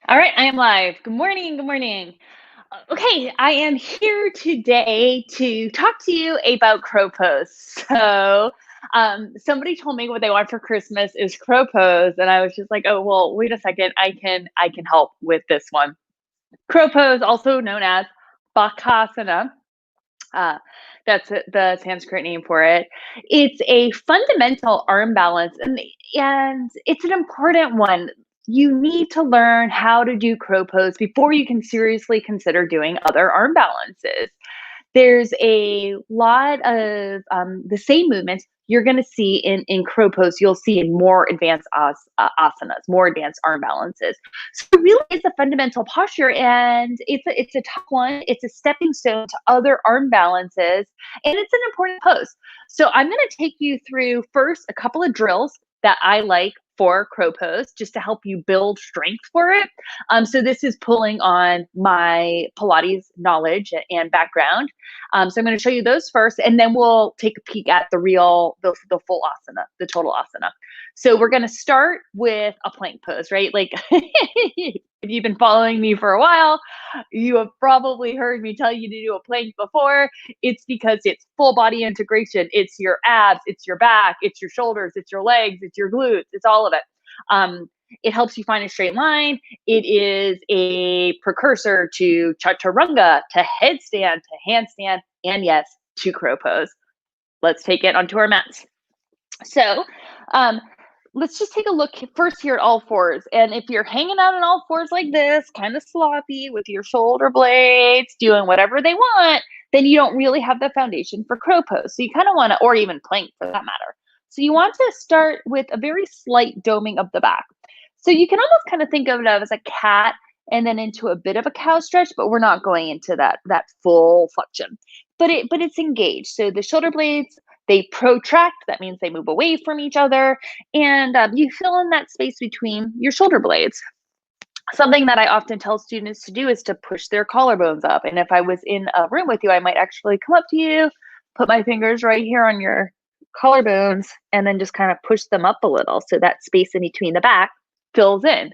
All right, I am live. Good morning. Good morning. Okay, I am here today to talk to you about crow pose. Somebody told me what they want for Christmas is crow pose, and I was just like, oh well, wait a second. I can help with this one. Crow pose, also known as Bakasana. Uh, the Sanskrit name for it. It's a fundamental arm balance, and it's an important one. You need to learn how to do crow pose before you can seriously consider doing other arm balances. There's a lot of the same movements you're going to see in crow pose. You'll see in more advanced asanas, more advanced arm balances. So it really is a fundamental posture, and it's a tough one. It's a stepping stone to other arm balances, and it's an important pose. So I'm going to take you through first a couple of drills that I like for crow pose, just to help you build strength for it. So this is pulling on my Pilates knowledge and background. So I'm going to show you those first, and then we'll take a peek at the full asana, the total asana. So we're going to start with a plank pose, right? Like if you've been following me for a while, you have probably heard me tell you to do a plank before. It's because it's full body integration. It's your abs, it's your back, it's your shoulders, it's your legs, it's your glutes, it's all of it. It helps you find a straight line. It is a precursor to chaturanga, to headstand, to handstand, and yes, to crow pose. Let's take it onto our mats. So, um, let's just take a look first here at all fours. And if you're hanging out on all fours like this, kind of sloppy with your shoulder blades, doing whatever they want, then you don't really have the foundation for crow pose. So you kind of want to, or even plank for that matter. So you want to start with a very slight doming of the back. So you can almost kind of think of it as a cat and then into a bit of a cow stretch, but we're not going into that full flexion. But it's engaged. So the shoulder blades, they protract. That means they move away from each other, and you fill in that space between your shoulder blades. Something that I often tell students to do is to push their collarbones up. And if I was in a room with you, I might actually come up to you, put my fingers right here on your collarbones, and then just kind of push them up a little so that space in between the back fills in.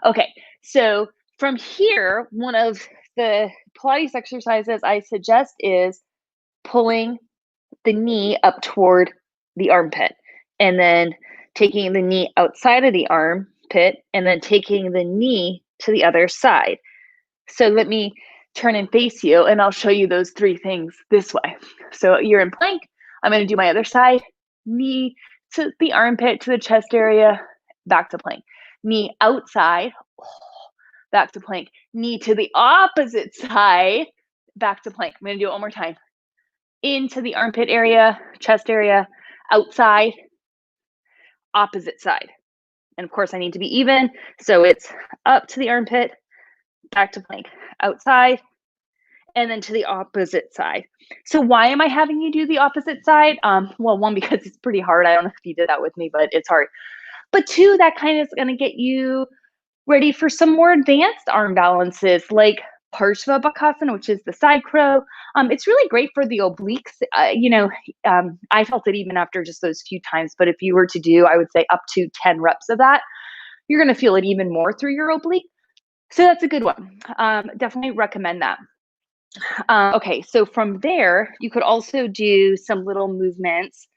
Okay, so from here, one of the Pilates exercises I suggest is pulling the knee up toward the armpit, and then taking the knee outside of the armpit, and then taking the knee to the other side. So let me turn and face you, and I'll show you those three things this way. So you're in plank. I'm going to do my other side. Knee to the armpit, to the chest area, back to plank. Knee outside, back to plank. Knee to the opposite side, back to plank. I'm going to do it one more time. Into the armpit area, chest area, outside, opposite side. And of course, I need to be even. So it's up to the armpit, back to plank, outside, and then to the opposite side. So why am I having you do the opposite side? Well, one, because it's pretty hard. I don't know if you did that with me, but it's hard. But two, that kind of is going to get you ready for some more advanced arm balances like Parshva Bakasana, which is the side crow. It's really great for the obliques. I felt it even after just those few times, but if you were to do, I would say up to 10 reps of that, you're going to feel it even more through your oblique. So that's a good one. Definitely recommend that. Okay, so from there, you could also do some little movements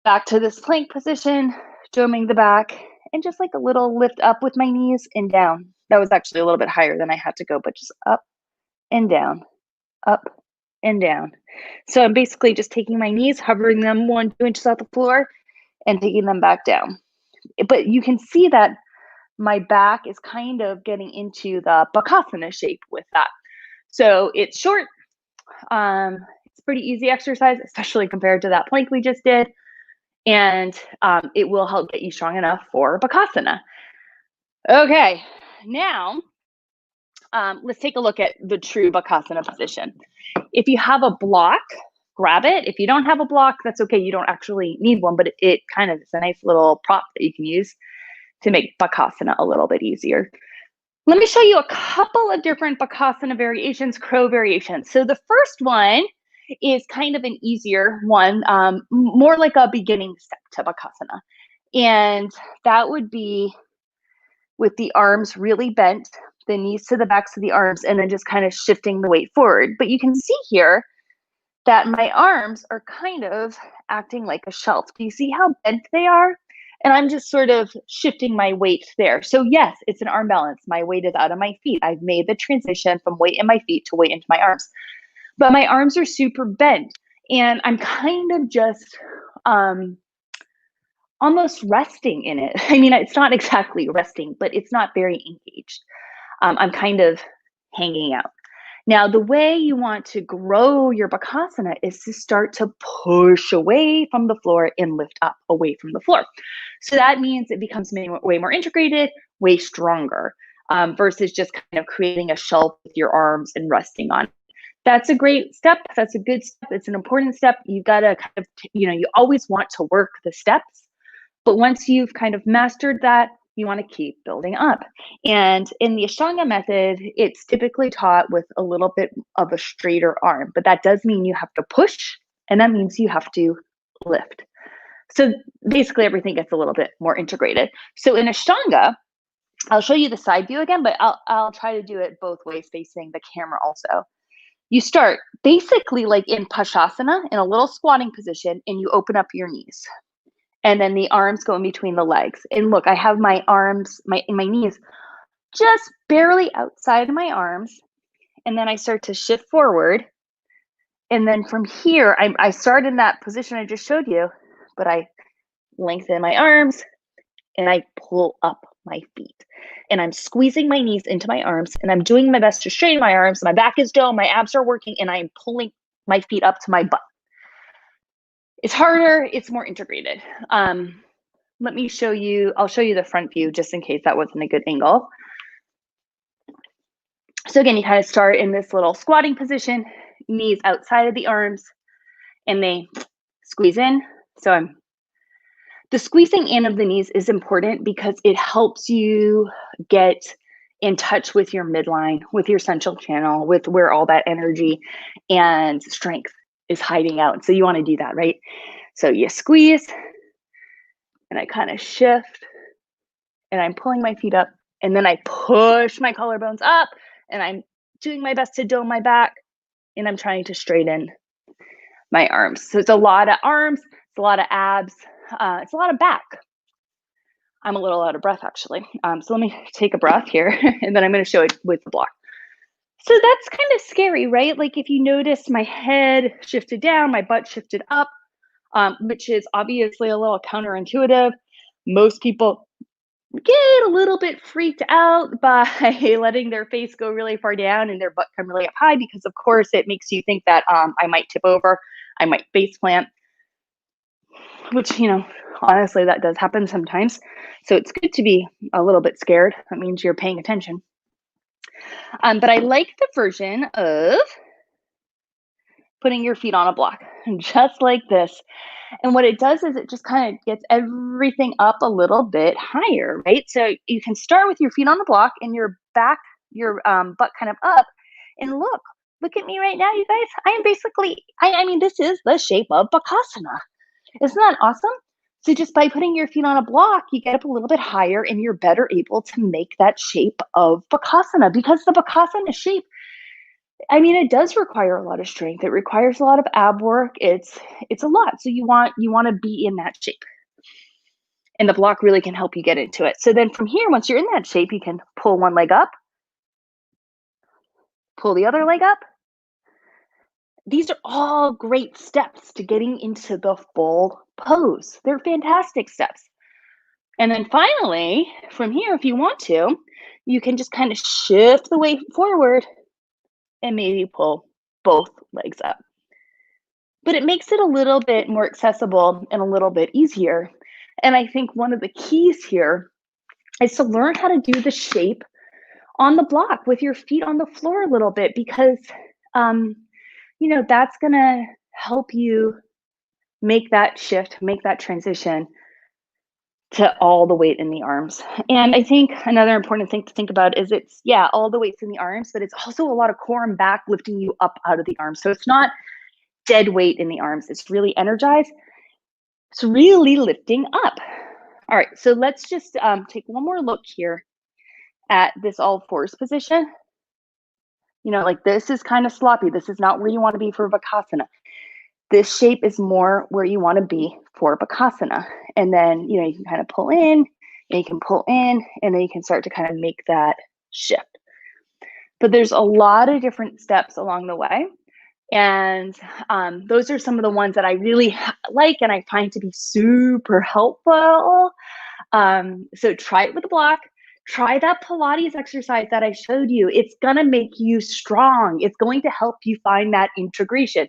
back to this plank position, doming the back, and just like a little lift up with my knees and down. That was actually a little bit higher than I had to go, but just up and down, up and down. So I'm basically just taking my knees, hovering them 1-2 inches off the floor, and taking them back down. But you can see that my back is kind of getting into the Bakasana shape with that. So it's short. It's pretty easy exercise, especially compared to that plank we just did. And it will help get you strong enough for Bakasana. Okay, now let's take a look at the true Bakasana position. If you have a block, grab it. If you don't have a block, that's okay. You don't actually need one, but it kind of is a nice little prop that you can use to make Bakasana a little bit easier. Let me show you a couple of different Bakasana variations, crow variations. So the first one is kind of an easier one, more like a beginning step to Bakasana. And that would be with the arms really bent, the knees to the backs of the arms, and then just kind of shifting the weight forward. But you can see here that my arms are kind of acting like a shelf. Do you see how bent they are? And I'm just sort of shifting my weight there. So yes, it's an arm balance. My weight is out of my feet. I've made the transition from weight in my feet to weight into my arms. But my arms are super bent. And I'm kind of just almost resting in it. I mean, it's not exactly resting, but it's not very engaged. I'm kind of hanging out. Now, the way you want to grow your Bakasana is to start to push away from the floor and lift up away from the floor. So that means it becomes way more integrated, way stronger, versus just kind of creating a shelf with your arms and resting on it. That's a great step. That's a good step. It's an important step. You've got to kind of, you always want to work the steps. But once you've kind of mastered that, you want to keep building up. And in the Ashtanga method, it's typically taught with a little bit of a straighter arm, but that does mean you have to push, and that means you have to lift. So basically everything gets a little bit more integrated. So in Ashtanga, I'll show you the side view again, but I'll try to do it both ways facing the camera also. You start basically like in Bakasana in a little squatting position, and you open up your knees. And then the arms go in between the legs. And look, I have my arms, my knees just barely outside of my arms. And then I start to shift forward. And then from here, I start in that position I just showed you, but I lengthen my arms and I pull up my feet. And I'm squeezing my knees into my arms, and I'm doing my best to straighten my arms. My back is dome, my abs are working, and I'm pulling my feet up to my butt. It's harder, it's more integrated. Let me show you, I'll show you the front view just in case that wasn't a good angle. So again, you kind of start in this little squatting position, knees outside of the arms, and they squeeze in. So the squeezing in of the knees is important because it helps you get in touch with your midline, with your central channel, with where all that energy and strength is hiding out. So you want to do that, right? So you squeeze, and I kind of shift, and I'm pulling my feet up, and then I push my collarbones up, and I'm doing my best to dome my back, and I'm trying to straighten my arms. So it's a lot of arms, it's a lot of abs, it's a lot of back. I'm a little out of breath, actually. So let me take a breath here, and then I'm going to show it with the block. So that's kind of scary, right? Like if you notice my head shifted down, my butt shifted up, which is obviously a little counterintuitive. Most people get a little bit freaked out by letting their face go really far down and their butt come really up high, because of course it makes you think that I might tip over, I might face plant, which, honestly, that does happen sometimes. So it's good to be a little bit scared. That means you're paying attention. But I like the version of putting your feet on a block, just like this. And what it does is it just kind of gets everything up a little bit higher, right? So you can start with your feet on the block and your back, your butt kind of up. And look at me right now, you guys. I am basically, I mean, this is the shape of Bakasana. Isn't that awesome? So just by putting your feet on a block, you get up a little bit higher and you're better able to make that shape of Bakasana, because the Bakasana shape, I mean, it does require a lot of strength. It requires a lot of ab work. It's a lot. So you want to be in that shape. And the block really can help you get into it. So then from here, once you're in that shape, you can pull one leg up, pull the other leg up. These are all great steps to getting into the full pose. They're fantastic steps. And then finally, from here, if you want to, you can just kind of shift the weight forward and maybe pull both legs up. But it makes it a little bit more accessible and a little bit easier. And I think one of the keys here is to learn how to do the shape on the block with your feet on the floor a little bit, because that's going to help you make that shift, make that transition to all the weight in the arms. And I think another important thing to think about is it's, all the weight's in the arms, but it's also a lot of core and back lifting you up out of the arms. So it's not dead weight in the arms. It's really energized. It's really lifting up. All right, so let's just take one more look here at this all fours position. You know, like this is kind of sloppy. This is not where you want to be for Bakasana. This shape is more where you want to be for Bakasana. And then, you know, you can kind of pull in and you can pull in and then you can start to kind of make that shift. But there's a lot of different steps along the way. And those are some of the ones that I really like and I find to be super helpful. So try it with a block. Try that Pilates exercise that I showed you. It's gonna make you strong. It's going to help you find that integration.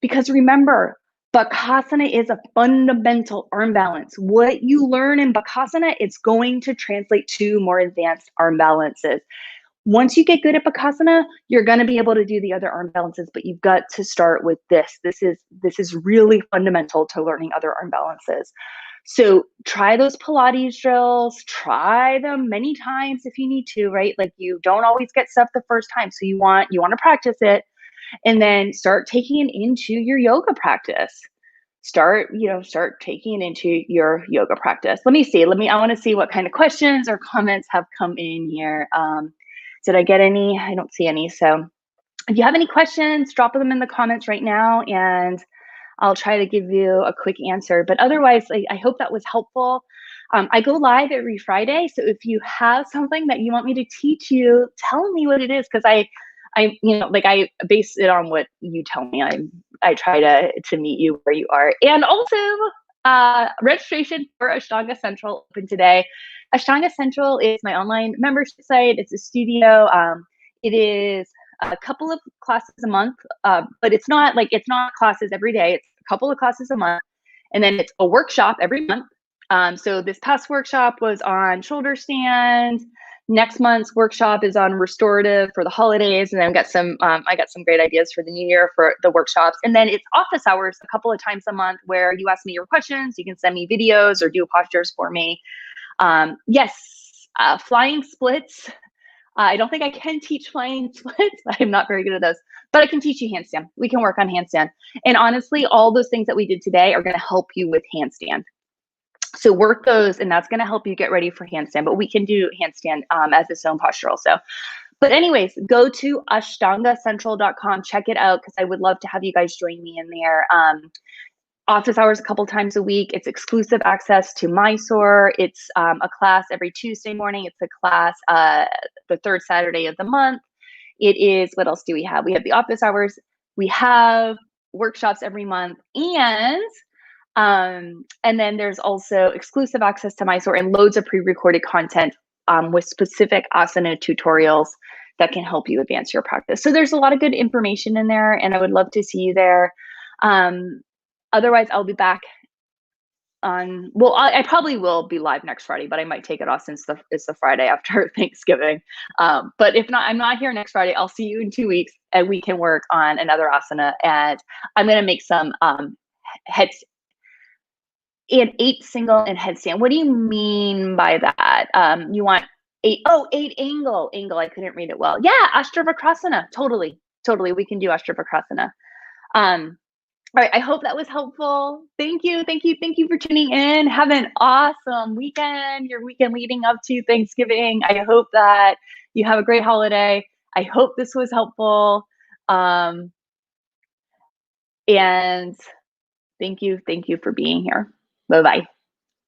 Because remember, Bakasana is a fundamental arm balance. What you learn in Bakasana, it's going to translate to more advanced arm balances. Once you get good at Bakasana, you're going to be able to do the other arm balances, but you've got to start with this. This is really fundamental to learning other arm balances. So try those Pilates drills, try them many times if you need to, right? Like you don't always get stuff the first time. So you want to practice it and then start taking it into your yoga practice. Start taking it into your yoga practice. Let me see. I want to see what kind of questions or comments have come in here. Did I get any? I don't see any. So if you have any questions, drop them in the comments right now and I'll try to give you a quick answer. But otherwise, I hope that was helpful. I go live every Friday. So if you have something that you want me to teach you, tell me what it is. Because I base it on what you tell me. I try to meet you where you are. And also registration for Ashtanga Central open today. Ashtanga Central is my online membership site. It's a studio. It is a couple of classes a month, but it's not classes every day. It's a couple of classes a month, and then it's a workshop every month. So this past workshop was on shoulder stand. Next month's workshop is on restorative for the holidays, and then I got some great ideas for the new year for the workshops. And then it's office hours a couple of times a month where you ask me your questions. You can send me videos or do postures for me. Yes, flying splits. I don't think I can teach flying splits. I'm not very good at those, but I can teach you handstand. We can work on handstand. And honestly, all those things that we did today are going to help you with handstand. So work those, and that's going to help you get ready for handstand. But we can do handstand as its own posture also. But anyways, go to ashtangacentral.com. Check it out because I would love to have you guys join me in there. Office hours a couple times a week. It's exclusive access to Mysore. It's a class every Tuesday morning. It's a class the third Saturday of the month. It is, what else do we have? We have the office hours. We have workshops every month. And then there's also exclusive access to Mysore and loads of pre-recorded content with specific asana tutorials that can help you advance your practice. So there's a lot of good information in there, and I would love to see you there. Otherwise, I'll be back on, well, I probably will be live next Friday, but I might take it off since it's the Friday after Thanksgiving. But if not, I'm not here next Friday. I'll see you in 2 weeks and we can work on another asana. And I'm going to make some heads and 8 single and headstand. What do you mean by that? You want 8 angle. I couldn't read it well. Yeah, Ashtanga. Totally. We can do Ashtanga. All right, I hope that was helpful. Thank you for tuning in. Have an awesome weekend, your weekend leading up to Thanksgiving. I hope that you have a great holiday. I hope this was helpful. And thank you for being here. Bye-bye.